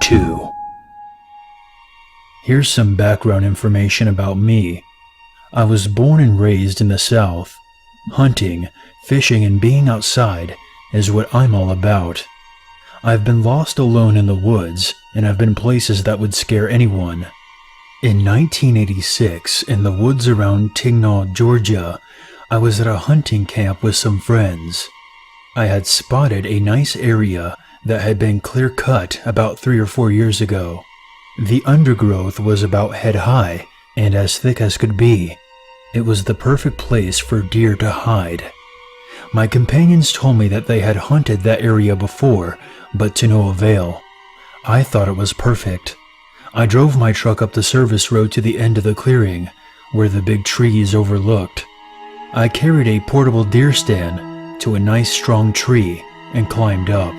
2. Here's some background information about me. I was born and raised in the South. Hunting, fishing, and being outside is what I'm all about. I've been lost alone in the woods, and I've been places that would scare anyone. In 1986, in the woods around Tignall, Georgia, I was at a hunting camp with some friends. I had spotted a nice area that had been clear-cut about 3 or 4 years ago. The undergrowth was about head-high and as thick as could be. It was the perfect place for deer to hide. My companions told me that they had hunted that area before, but to no avail. I thought it was perfect. I drove my truck up the service road to the end of the clearing, where the big trees overlooked. I carried a portable deer stand to a nice strong tree and climbed up.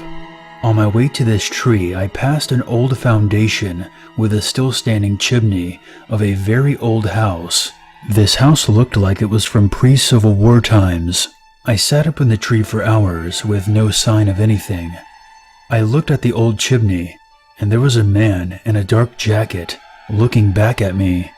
On my way to this tree, I passed an old foundation with a still standing chimney of a very old house. This house looked like it was from pre-Civil War times. I sat up in the tree for hours with no sign of anything. I looked at the old chimney, and there was a man in a dark jacket looking back at me.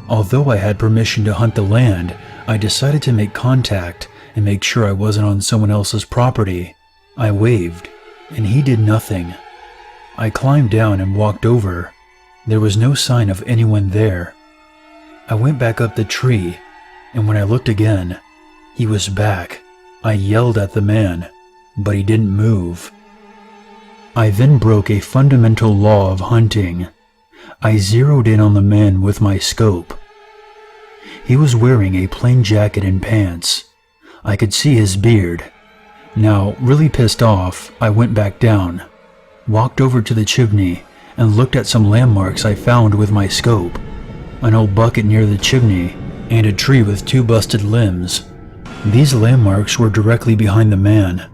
Although I had permission to hunt the land, I decided to make contact and make sure I wasn't on someone else's property. I waved, and he did nothing. I climbed down and walked over. There was no sign of anyone there. I went back up the tree, and when I looked again, he was back. I yelled at the man, but he didn't move. I then broke a fundamental law of hunting. I zeroed in on the man with my scope. He was wearing a plain jacket and pants. I could see his beard. Now, really pissed off, I went back down, walked over to the chimney, and looked at some landmarks I found with my scope. An old bucket near the chimney, and a tree with 2 busted limbs. These landmarks were directly behind the man.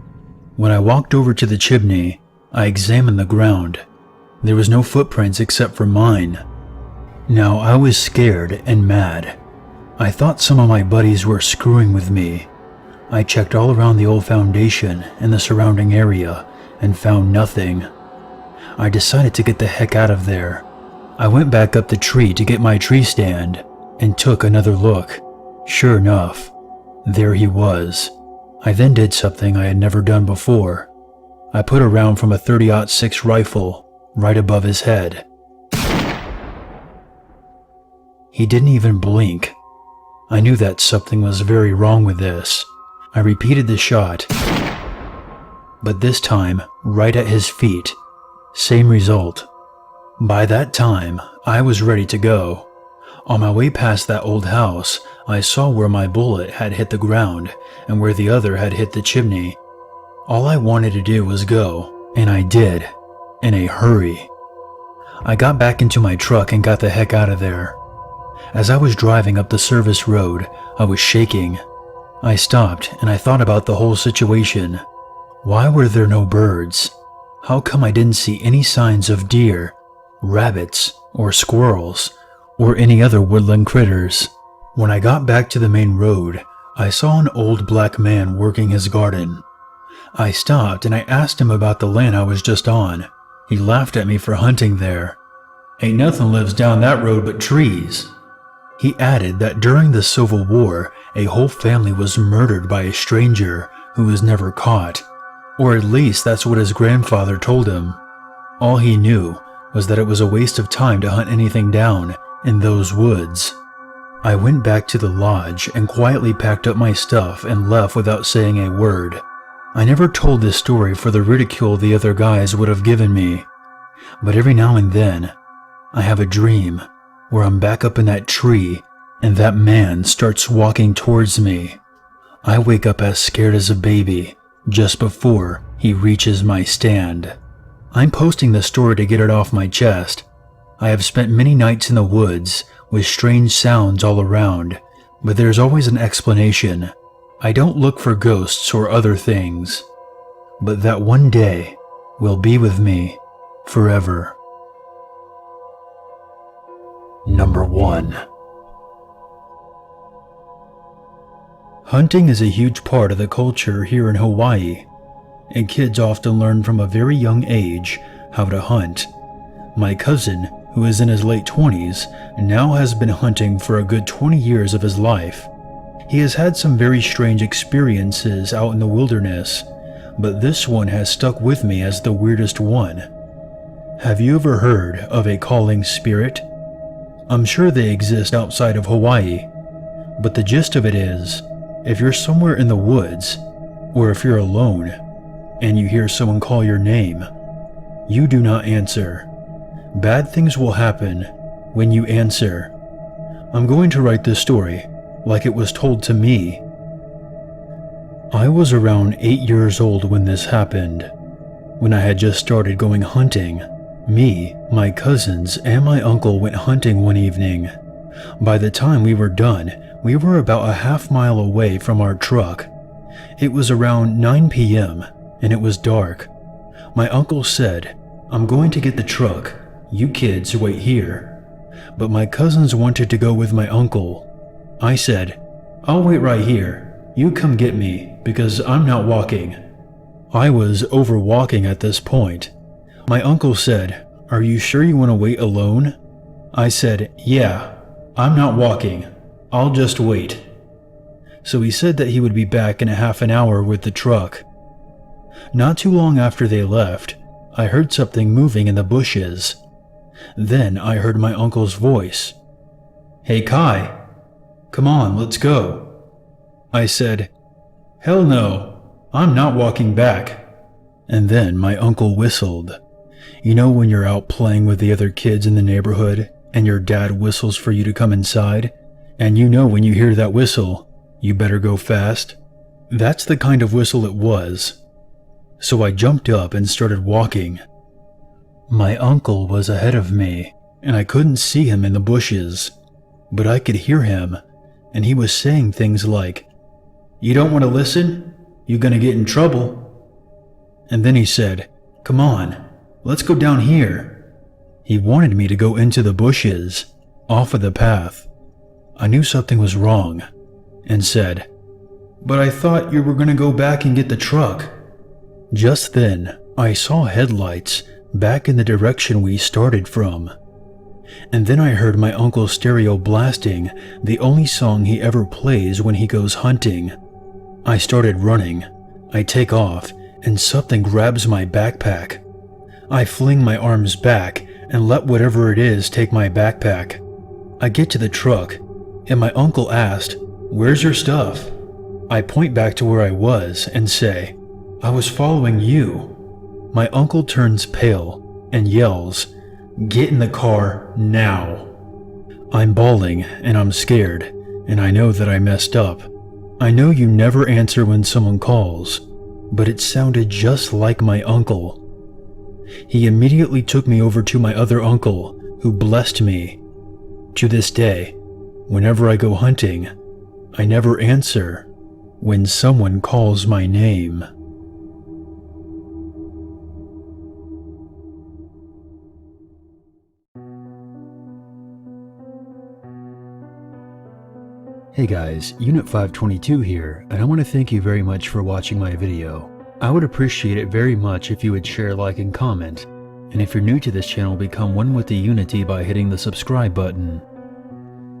When I walked over to the chimney, I examined the ground. There was no footprints except for mine. Now I was scared and mad. I thought some of my buddies were screwing with me. I checked all around the old foundation and the surrounding area and found nothing. I decided to get the heck out of there. I went back up the tree to get my tree stand and took another look. Sure enough, there he was. I then did something I had never done before. I put a round from a .30-06 rifle right above his head. He didn't even blink. I knew that something was very wrong with this. I repeated the shot, but this time right at his feet. Same result. By that time, I was ready to go. On my way past that old house, I saw where my bullet had hit the ground and where the other had hit the chimney. All I wanted to do was go, and I did, in a hurry. I got back into my truck and got the heck out of there. As I was driving up the service road, I was shaking. I stopped and I thought about the whole situation. Why were there no birds? How come I didn't see any signs of deer, rabbits, or squirrels, or any other woodland critters? When I got back to the main road, I saw an old black man working his garden. I stopped and I asked him about the land I was just on. He laughed at me for hunting there. "Ain't nothing lives down that road but trees." He added that during the Civil War, a whole family was murdered by a stranger who was never caught. Or at least that's what his grandfather told him. All he knew was that it was a waste of time to hunt anything down in those woods. I went back to the lodge and quietly packed up my stuff and left without saying a word. I never told this story for the ridicule the other guys would have given me. But every now and then, I have a dream where I'm back up in that tree and that man starts walking towards me. I wake up as scared as a baby just before he reaches my stand. I'm posting the story to get it off my chest. I have spent many nights in the woods with strange sounds all around, but there's always an explanation. I don't look for ghosts or other things, but that one day will be with me forever. Number 1. Hunting is a huge part of the culture here in Hawaii. and kids often learn from a very young age how to hunt. My cousin, who is in his late 20s, now has been hunting for a good 20 years of his life. He has had some very strange experiences out in the wilderness, but this one has stuck with me as the weirdest one. Have you ever heard of a calling spirit? I'm sure they exist outside of Hawaii, but the gist of it is, if you're somewhere in the woods, or if you're alone, and you hear someone call your name, you do not answer. Bad things will happen when you answer. I'm going to write this story like it was told to me. I was around 8 years old when this happened. When I had just started going hunting, me, my cousins, and my uncle went hunting one evening. By the time we were done, we were about a half-mile away from our truck. It was around 9 p.m. and it was dark. My uncle said, "I'm going to get the truck. You kids wait here." But my cousins wanted to go with my uncle. I said, "I'll wait right here. You come get me, because I'm not walking." I was over walking at this point. My uncle said, "Are you sure you want to wait alone?" I said, "Yeah, I'm not walking. I'll just wait." So he said that he would be back in a half an hour with the truck. Not too long after they left, I heard something moving in the bushes. Then I heard my uncle's voice. "Hey Kai, come on, let's go." I said, "Hell no, I'm not walking back." And then my uncle whistled. You know when you're out playing with the other kids in the neighborhood and your dad whistles for you to come inside? And you know when you hear that whistle, you better go fast? That's the kind of whistle it was. So I jumped up and started walking. My uncle was ahead of me, and I couldn't see him in the bushes, but I could hear him, and he was saying things like, "You don't want to listen? You're gonna get in trouble." And then he said, "Come on, let's go down here." He wanted me to go into the bushes, off of the path. I knew something was wrong, and said, "But I thought you were gonna go back and get the truck." Just then, I saw headlights back in the direction we started from. And then I heard my uncle's stereo blasting the only song he ever plays when he goes hunting. I started running. I take off, and something grabs my backpack. I fling my arms back and let whatever it is take my backpack. I get to the truck, and my uncle asked, "Where's your stuff?" I point back to where I was and say, "I was following you." My uncle turns pale and yells, "Get in the car now." I'm bawling and I'm scared, and I know that I messed up. I know you never answer when someone calls, but it sounded just like my uncle. He immediately took me over to my other uncle, who blessed me. To this day, whenever I go hunting, I never answer when someone calls my name. Hey guys, Unit 522 here, and I want to thank you very much for watching my video. I would appreciate it very much if you would share, like, and comment. And if you're new to this channel, become one with the Unity by hitting the subscribe button.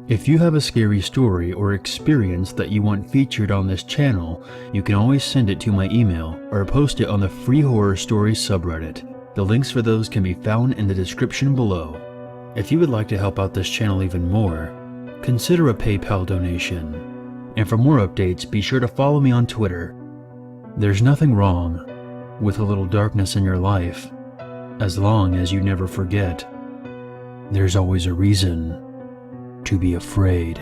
If you have a scary story or experience that you want featured on this channel, you can always send it to my email or post it on the Free Horror Stories subreddit. The links for those can be found in the description below. If you would like to help out this channel even more, consider a PayPal donation. And for more updates, be sure to follow me on Twitter. There's nothing wrong with a little darkness in your life, as long as you never forget there's always a reason to be afraid.